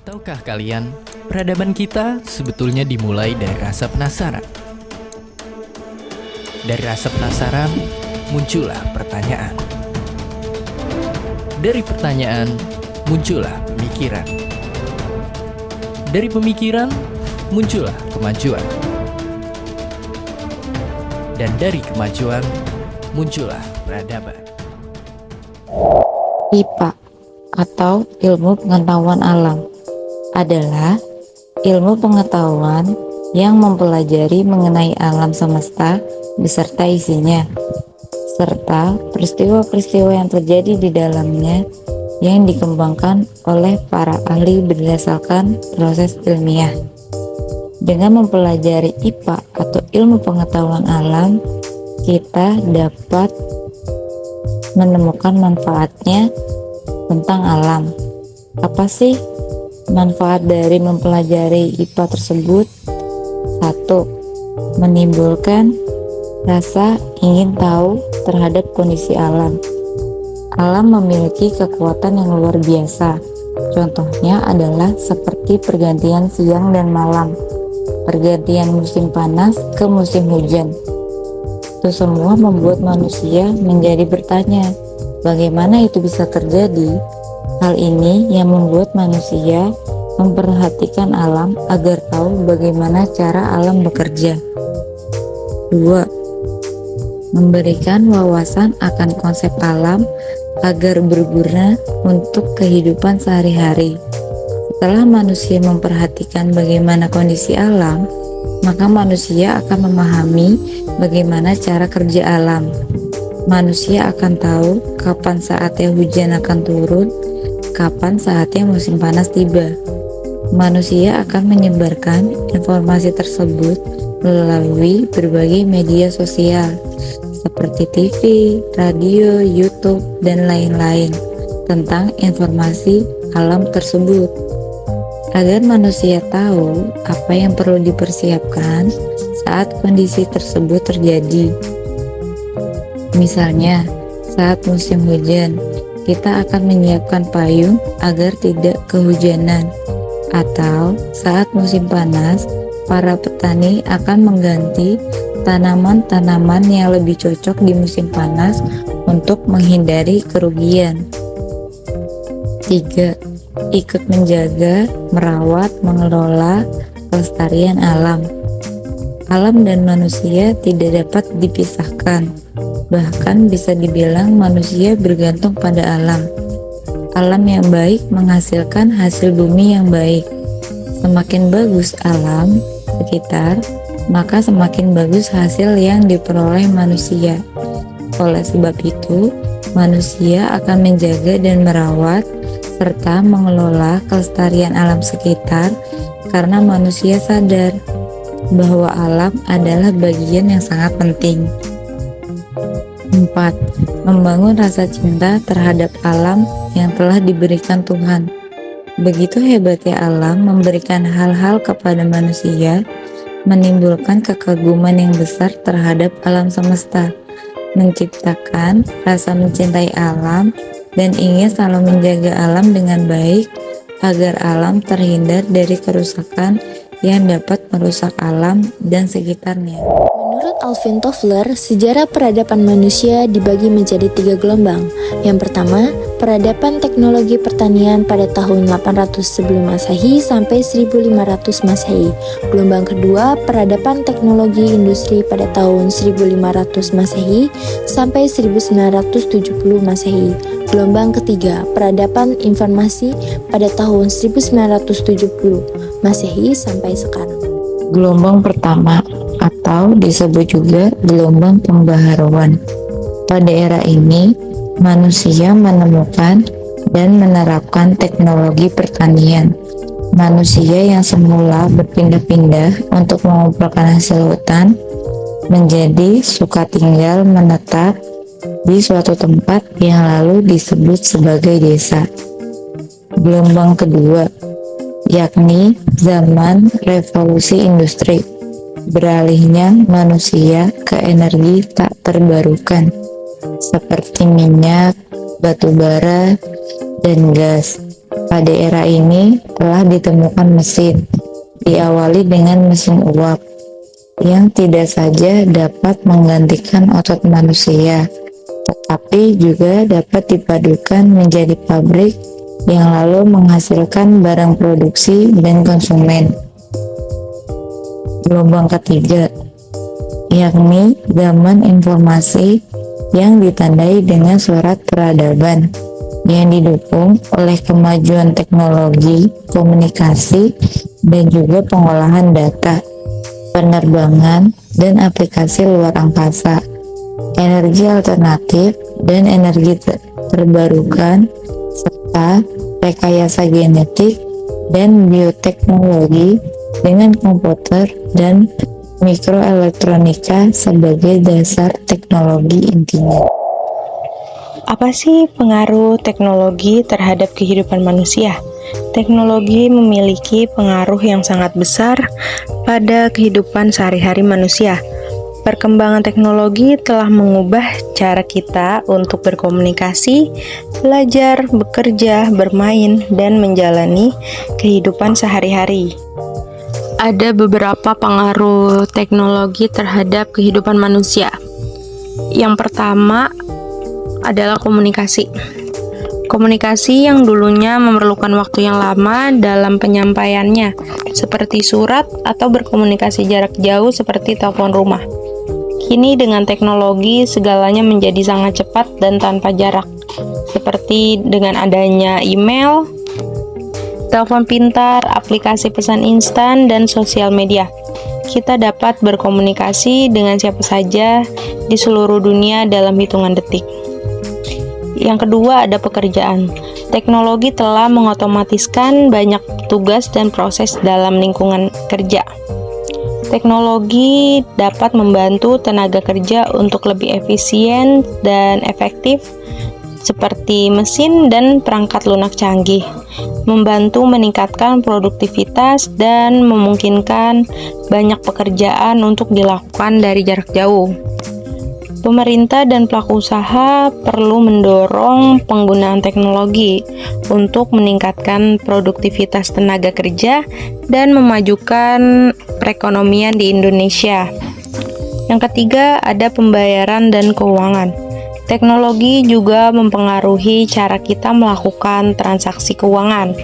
Tahukah kalian, peradaban kita sebetulnya dimulai dari rasa penasaran. Dari rasa penasaran, muncullah pertanyaan. Dari pertanyaan, muncullah pemikiran. Dari pemikiran, muncullah kemajuan. Dan dari kemajuan, muncullah peradaban. IPA atau ilmu pengetahuan alam adalah ilmu pengetahuan yang mempelajari mengenai alam semesta beserta isinya, serta peristiwa-peristiwa yang terjadi di dalamnya yang dikembangkan oleh para ahli berdasarkan proses ilmiah. Dengan mempelajari IPA atau ilmu pengetahuan alam, kita dapat menemukan manfaatnya tentang alam. Apa sih manfaat dari mempelajari IPA tersebut? 1. Menimbulkan rasa ingin tahu terhadap kondisi alam. Alam memiliki kekuatan yang luar biasa. Contohnya adalah seperti pergantian siang dan malam, pergantian musim panas ke musim hujan. Itu semua membuat manusia menjadi bertanya, bagaimana itu bisa terjadi? Hal ini yang membuat manusia memperhatikan alam agar tahu bagaimana cara alam bekerja. 2. Memberikan wawasan akan konsep alam agar berguna untuk kehidupan sehari-hari. Setelah manusia memperhatikan bagaimana kondisi alam, maka manusia akan memahami bagaimana cara kerja alam. Manusia akan tahu kapan saatnya hujan akan turun, kapan saatnya musim panas tiba. Manusia akan menyebarkan informasi tersebut melalui berbagai media sosial seperti TV, radio, YouTube, dan lain-lain tentang informasi alam tersebut. Agar manusia tahu apa yang perlu dipersiapkan saat kondisi tersebut terjadi. Misalnya, saat musim hujan, kita akan menyiapkan payung agar tidak kehujanan. Atau saat musim panas, para petani akan mengganti tanaman-tanaman yang lebih cocok di musim panas untuk menghindari kerugian. 3. Ikut menjaga, merawat, mengelola kelestarian alam. Alam dan manusia tidak dapat dipisahkan. Bahkan bisa dibilang manusia bergantung pada alam. Alam yang baik menghasilkan hasil bumi yang baik. Semakin bagus alam sekitar, maka semakin bagus hasil yang diperoleh manusia. Oleh sebab itu, manusia akan menjaga dan merawat serta mengelola kelestarian alam sekitar karena manusia sadar bahwa alam adalah bagian yang sangat penting. 4. Membangun rasa cinta terhadap alam yang telah diberikan Tuhan. Begitu hebatnya alam memberikan hal-hal kepada manusia, menimbulkan kekaguman yang besar terhadap alam semesta, menciptakan rasa mencintai alam dan ingin selalu menjaga alam dengan baik agar alam terhindar dari kerusakan yang dapat merusak alam dan sekitarnya. Menurut Alvin Toffler, sejarah peradaban manusia dibagi menjadi 3 gelombang. Yang pertama, peradaban teknologi pertanian pada tahun 800 sebelum Masehi sampai 1500 Masehi. Gelombang kedua, peradaban teknologi industri pada tahun 1500 Masehi sampai 1970 Masehi. Gelombang ketiga, peradaban informasi pada tahun 1970 Masehi sampai sekarang. Gelombang pertama atau disebut juga gelombang pembaharuan. Pada era ini, manusia menemukan dan menerapkan teknologi pertanian. Manusia yang semula berpindah-pindah untuk mengumpulkan hasil hutan menjadi suka tinggal menetap di suatu tempat yang lalu disebut sebagai desa. Gelombang kedua, yakni zaman revolusi industri. Beralihnya manusia ke energi tak terbarukan seperti minyak, batu bara, dan gas. Pada era ini telah ditemukan mesin, diawali dengan mesin uap, yang tidak saja dapat menggantikan otot manusia, tetapi juga dapat dipadukan menjadi pabrik yang lalu menghasilkan barang produksi dan konsumen. Gelombang ketiga, yakni zaman informasi yang ditandai dengan surat peradaban, yang didukung oleh kemajuan teknologi, komunikasi, dan juga pengolahan data, penerbangan, dan aplikasi luar angkasa, energi alternatif dan energi terbarukan, serta rekayasa genetik dan bioteknologi dengan komputer dan mikroelektronika sebagai dasar teknologi intinya. Apa sih pengaruh teknologi terhadap kehidupan manusia? Teknologi memiliki pengaruh yang sangat besar pada kehidupan sehari-hari manusia. Perkembangan teknologi telah mengubah cara kita untuk berkomunikasi, belajar, bekerja, bermain, dan menjalani kehidupan sehari-hari. Ada beberapa pengaruh teknologi terhadap kehidupan manusia. Yang pertama adalah komunikasi. Komunikasi yang dulunya memerlukan waktu yang lama dalam penyampaiannya, seperti surat atau berkomunikasi jarak jauh seperti telepon rumah. Kini dengan teknologi segalanya menjadi sangat cepat dan tanpa jarak, seperti dengan adanya email, telepon pintar, aplikasi pesan instan, dan sosial media. Kita dapat berkomunikasi dengan siapa saja di seluruh dunia dalam hitungan detik. Yang kedua ada pekerjaan. Teknologi telah mengotomatiskan banyak tugas dan proses dalam lingkungan kerja. Teknologi dapat membantu tenaga kerja untuk lebih efisien dan efektif, seperti mesin dan perangkat lunak canggih, membantu meningkatkan produktivitas dan memungkinkan banyak pekerjaan untuk dilakukan dari jarak jauh. Pemerintah dan pelaku usaha perlu mendorong penggunaan teknologi untuk meningkatkan produktivitas tenaga kerja dan memajukan perekonomian di Indonesia. Yang ketiga, ada pembayaran dan keuangan. Teknologi juga mempengaruhi cara kita melakukan transaksi keuangan.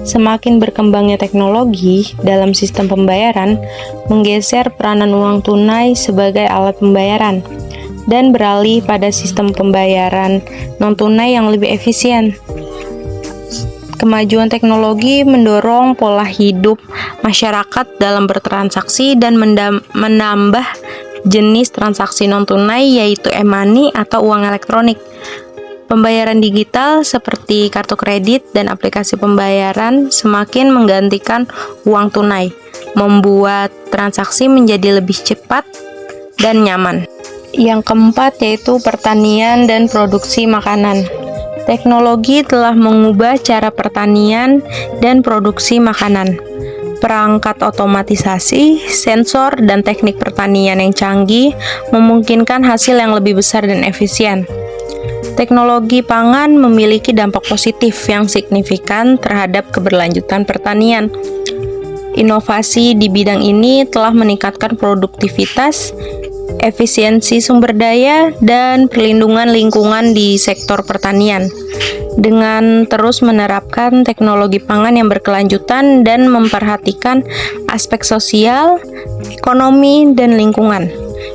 Semakin berkembangnya teknologi dalam sistem pembayaran, menggeser peranan uang tunai sebagai alat pembayaran dan beralih pada sistem pembayaran non-tunai yang lebih efisien. Kemajuan teknologi mendorong pola hidup masyarakat dalam bertransaksi dan menambah jenis transaksi non-tunai, yaitu e-money atau uang elektronik. Pembayaran digital seperti kartu kredit dan aplikasi pembayaran semakin menggantikan uang tunai, membuat transaksi menjadi lebih cepat dan nyaman. Yang keempat yaitu pertanian dan produksi makanan. Teknologi telah mengubah cara pertanian dan produksi makanan. Perangkat otomatisasi, sensor, dan teknik pertanian yang canggih memungkinkan hasil yang lebih besar dan efisien. Teknologi pangan memiliki dampak positif yang signifikan terhadap keberlanjutan pertanian. Inovasi di bidang ini telah meningkatkan produktivitas, efisiensi sumber daya, dan perlindungan lingkungan di sektor pertanian. Dengan terus menerapkan teknologi pangan yang berkelanjutan dan memperhatikan aspek sosial, ekonomi, dan lingkungan,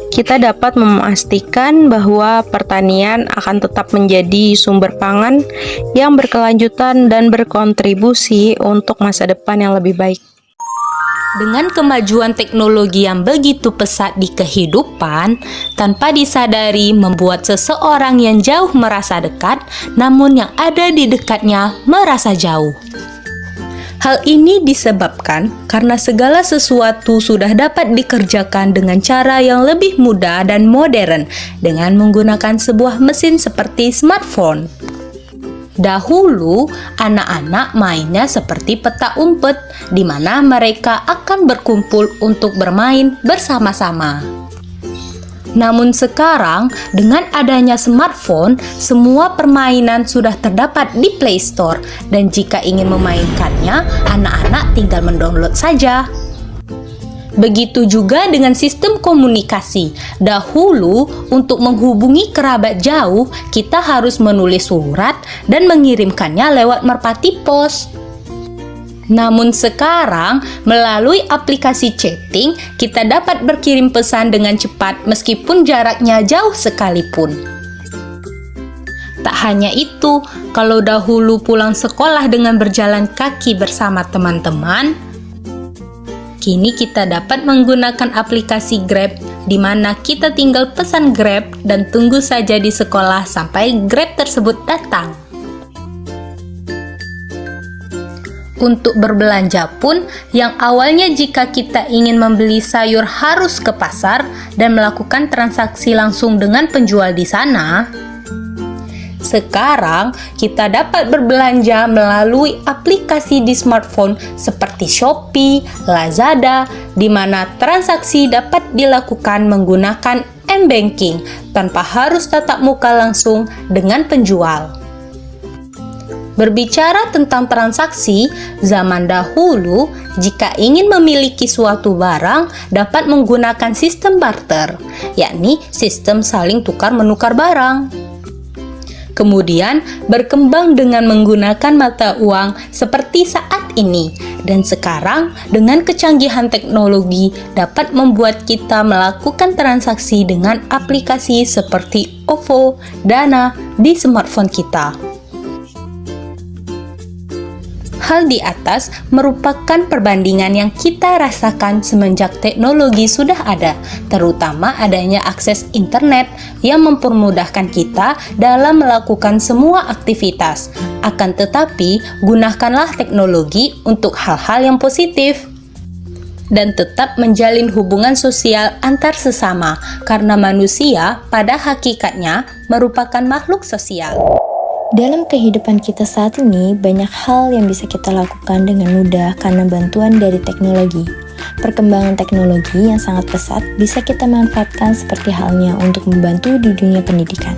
kita dapat memastikan bahwa pertanian akan tetap menjadi sumber pangan yang berkelanjutan dan berkontribusi untuk masa depan yang lebih baik. Dengan kemajuan teknologi yang begitu pesat di kehidupan, tanpa disadari membuat seseorang yang jauh merasa dekat, namun yang ada di dekatnya merasa jauh. Hal ini disebabkan karena segala sesuatu sudah dapat dikerjakan dengan cara yang lebih mudah dan modern dengan menggunakan sebuah mesin seperti smartphone. Dahulu, anak-anak mainnya seperti petak umpet, di mana mereka akan berkumpul untuk bermain bersama-sama. Namun sekarang, dengan adanya smartphone, semua permainan sudah terdapat di Play Store, dan jika ingin memainkannya, anak-anak tinggal mendownload saja. Begitu juga dengan sistem komunikasi. Dahulu, untuk menghubungi kerabat jauh, kita harus menulis surat dan mengirimkannya lewat merpati pos. Namun sekarang, melalui aplikasi chatting, kita dapat berkirim pesan dengan cepat meskipun jaraknya jauh sekalipun. Tak hanya itu, kalau dahulu pulang sekolah dengan berjalan kaki bersama teman-teman, kini kita dapat menggunakan aplikasi Grab, di mana kita tinggal pesan Grab dan tunggu saja di sekolah sampai Grab tersebut datang. Untuk berbelanja pun, yang awalnya jika kita ingin membeli sayur harus ke pasar dan melakukan transaksi langsung dengan penjual di sana, sekarang kita dapat berbelanja melalui aplikasi di smartphone seperti Shopee, Lazada, di mana transaksi dapat dilakukan menggunakan m-banking tanpa harus tatap muka langsung dengan penjual. Berbicara tentang transaksi, zaman dahulu, jika ingin memiliki suatu barang, dapat menggunakan sistem barter, yakni sistem saling tukar-menukar barang. Kemudian berkembang dengan menggunakan mata uang seperti saat ini, dan sekarang dengan kecanggihan teknologi dapat membuat kita melakukan transaksi dengan aplikasi seperti OVO, Dana di smartphone kita. Hal di atas merupakan perbandingan yang kita rasakan semenjak teknologi sudah ada, terutama adanya akses internet yang mempermudahkan kita dalam melakukan semua aktivitas. Akan tetapi, gunakanlah teknologi untuk hal-hal yang positif dan tetap menjalin hubungan sosial antar sesama, karena manusia pada hakikatnya merupakan makhluk sosial. Dalam kehidupan kita saat ini, banyak hal yang bisa kita lakukan dengan mudah karena bantuan dari teknologi. Perkembangan teknologi yang sangat pesat bisa kita manfaatkan seperti halnya untuk membantu di dunia pendidikan.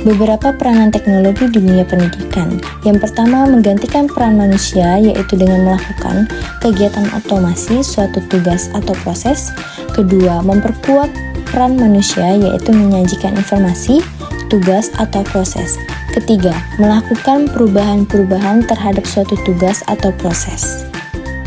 Beberapa peranan teknologi di dunia pendidikan. Yang pertama, menggantikan peran manusia, yaitu dengan melakukan kegiatan otomasi suatu tugas atau proses. Kedua, memperkuat peran manusia, yaitu menyajikan informasi, tugas atau proses. Ketiga, melakukan perubahan-perubahan terhadap suatu tugas atau proses.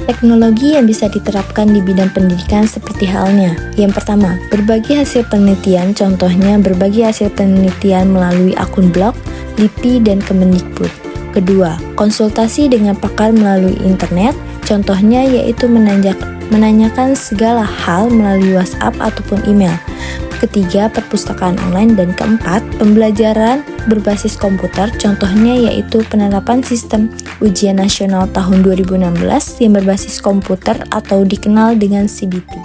Teknologi yang bisa diterapkan di bidang pendidikan seperti halnya. Yang pertama, berbagi hasil penelitian, contohnya berbagi hasil penelitian melalui akun blog, LIPI, dan Kemendikbud. Kedua, konsultasi dengan pakar melalui internet, contohnya yaitu menanyakan segala hal melalui WhatsApp ataupun email. Ketiga, perpustakaan online. Dan keempat, pembelajaran berbasis komputer, contohnya yaitu penerapan sistem ujian nasional tahun 2016 yang berbasis komputer atau dikenal dengan CBT.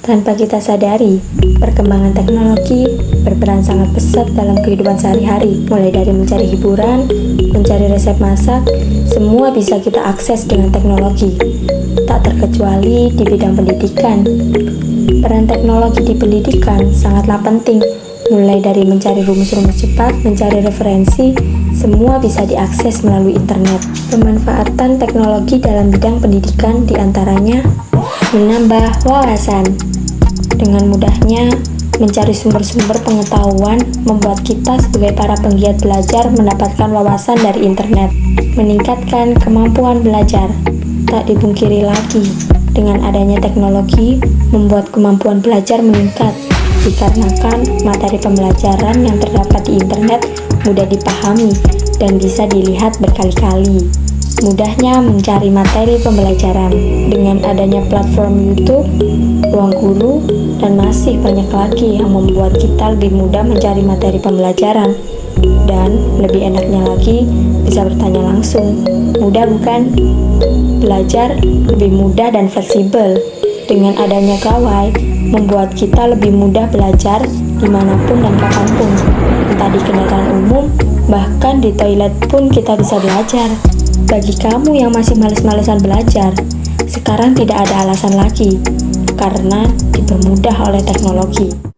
Tanpa kita sadari, perkembangan teknologi berperan sangat pesat dalam kehidupan sehari-hari. Mulai dari mencari hiburan, mencari resep masak, semua bisa kita akses dengan teknologi. Tak terkecuali di bidang pendidikan. Peran teknologi di pendidikan sangatlah penting. Mulai dari mencari rumus-rumus cepat, mencari referensi, semua bisa diakses melalui internet. Pemanfaatan teknologi dalam bidang pendidikan diantaranya menambah wawasan. Dengan mudahnya, mencari sumber-sumber pengetahuan membuat kita sebagai para penggiat belajar mendapatkan wawasan dari internet. Meningkatkan kemampuan belajar. Tak dipungkiri lagi, dengan adanya teknologi, membuat kemampuan belajar meningkat. Dikarenakan materi pembelajaran yang terdapat di internet mudah dipahami dan bisa dilihat berkali-kali. Mudahnya mencari materi pembelajaran dengan adanya platform YouTube, Ruang Guru, dan masih banyak lagi yang membuat kita lebih mudah mencari materi pembelajaran. Dan lebih enaknya lagi, bisa bertanya langsung. Mudah bukan? Belajar lebih mudah dan fleksibel. Dengan adanya gawai, membuat kita lebih mudah belajar dimanapun dan kapanpun. Entah di kendaraan umum, bahkan di toilet pun kita bisa belajar. Bagi kamu yang masih males-malesan belajar, sekarang tidak ada alasan lagi, karena dipermudah oleh teknologi.